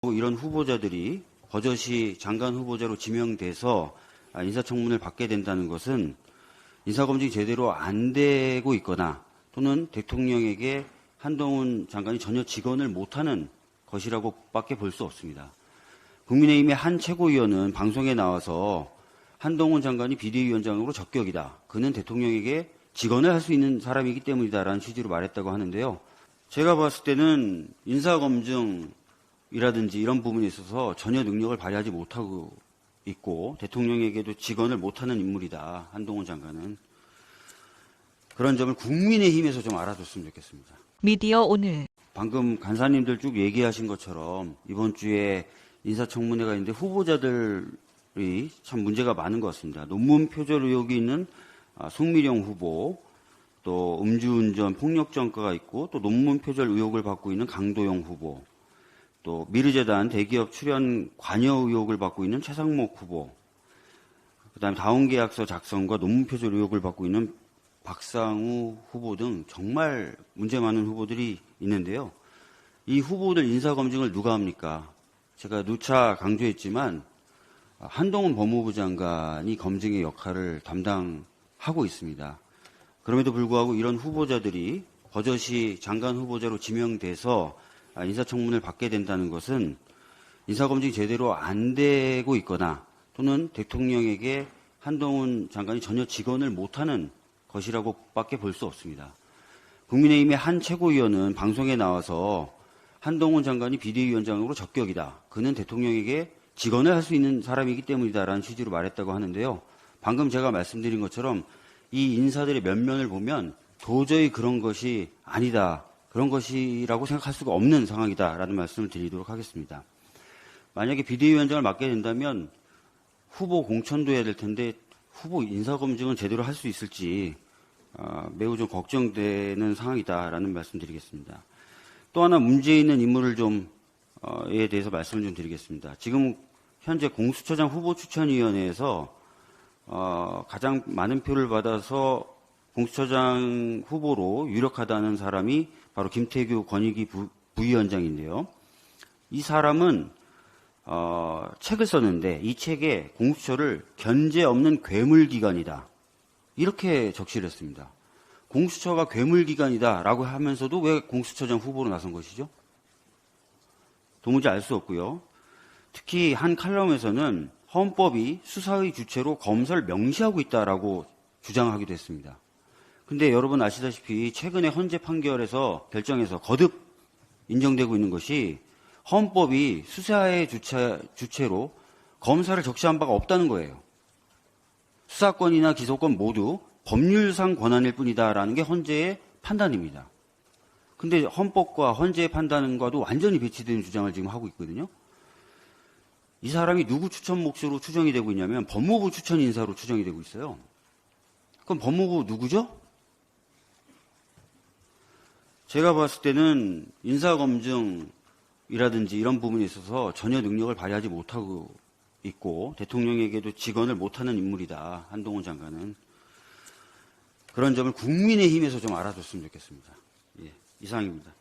이런 후보자들이 버젓이 장관 후보자로 지명돼서 인사청문을 받게 된다는 것은 인사검증이 제대로 안 되고 있거나 또는 대통령에게 한동훈 장관이 전혀 직언을 못하는 것이라고밖에 볼 수 없습니다. 국민의힘의 한 최고위원은 방송에 나와서 한동훈 장관이 비대위원장으로 적격이다. 그는 대통령에게 직언을 할 수 있는 사람이기 때문이다라는 취지로 말했다고 하는데요. 제가 봤을 때는 인사검증이라든지 이런 부분에 있어서 전혀 능력을 발휘하지 못하고 있고 대통령에게도 직언을 못하는 인물이다. 한동훈 장관은. 그런 점을 국민의힘에서 좀 알아줬으면 좋겠습니다. 미디어 오늘. 방금 간사님들 쭉 얘기하신 것처럼 이번 주에 인사청문회가 있는데 후보자들이 참 문제가 많은 것 같습니다. 논문 표절 의혹이 있는 송미령 후보, 또 음주운전 폭력전가가 있고 또 논문 표절 의혹을 받고 있는 강도영 후보, 또 미르재단 대기업 출연 관여 의혹을 받고 있는 최상목 후보, 그다음에 다운계약서 작성과 논문 표절 의혹을 받고 있는 박상우 후보 등 정말 문제 많은 후보들이 있는데요. 이 후보들 인사검증을 누가 합니까? 제가 누차 강조했지만 한동훈 법무부 장관이 검증의 역할을 담당하고 있습니다. 그럼에도 불구하고 이런 후보자들이 버젓이 장관 후보자로 지명돼서 인사청문을 받게 된다는 것은 인사검증이 제대로 안 되고 있거나 또는 대통령에게 한동훈 장관이 전혀 직언을 못하는 것이라고밖에 볼 수 없습니다. 국민의힘의 한 최고위원은 방송에 나와서 한동훈 장관이 비대위원장으로 적격이다. 그는 대통령에게 직언을 할 수 있는 사람이기 때문이다라는 취지로 말했다고 하는데요. 방금 제가 말씀드린 것처럼 이 인사들의 면면을 보면 도저히 그런 것이 아니다. 그런 것이라고 생각할 수가 없는 상황이다라는 말씀을 드리도록 하겠습니다. 만약에 비대위원장을 맡게 된다면 후보 공천도 해야 될 텐데 후보 인사검증은 제대로 할 수 있을지 매우 좀 걱정되는 상황이다라는 말씀드리겠습니다. 또 하나 문제 있는 인물을 에 대해서 말씀을 좀 드리겠습니다. 지금 현재 공수처장 후보 추천위원회에서 가장 많은 표를 받아서 공수처장 후보로 유력하다는 사람이 바로 김태규 권익위 부위원장인데요. 이 사람은 책을 썼는데 이 책에 공수처를 견제 없는 괴물기관이다. 이렇게 적시를 했습니다. 공수처가 괴물기관이다라고 하면서도 왜 공수처장 후보로 나선 것이죠? 도무지 알 수 없고요. 특히 한 칼럼에서는 헌법이 수사의 주체로 검사를 명시하고 있다라고 주장하기도 했습니다. 근데 여러분 아시다시피 최근에 헌재 판결에서 결정에서 거듭 인정되고 있는 것이 헌법이 수사의 주체로 검사를 적시한 바가 없다는 거예요. 수사권이나 기소권 모두 법률상 권한일 뿐이다라는 게 헌재의 판단입니다. 근데 헌법과 헌재의 판단과도 완전히 배치되는 주장을 지금 하고 있거든요. 이 사람이 누구 추천 몫으로 추정이 되고 있냐면 법무부 추천 인사로 추정이 되고 있어요. 그럼 법무부 누구죠? 제가 봤을 때는 인사검증이라든지 이런 부분에 있어서 전혀 능력을 발휘하지 못하고 있고 대통령에게도 직언을 못하는 인물이다. 한동훈 장관은. 그런 점을 국민의힘에서 좀 알아줬으면 좋겠습니다. 예, 이상입니다.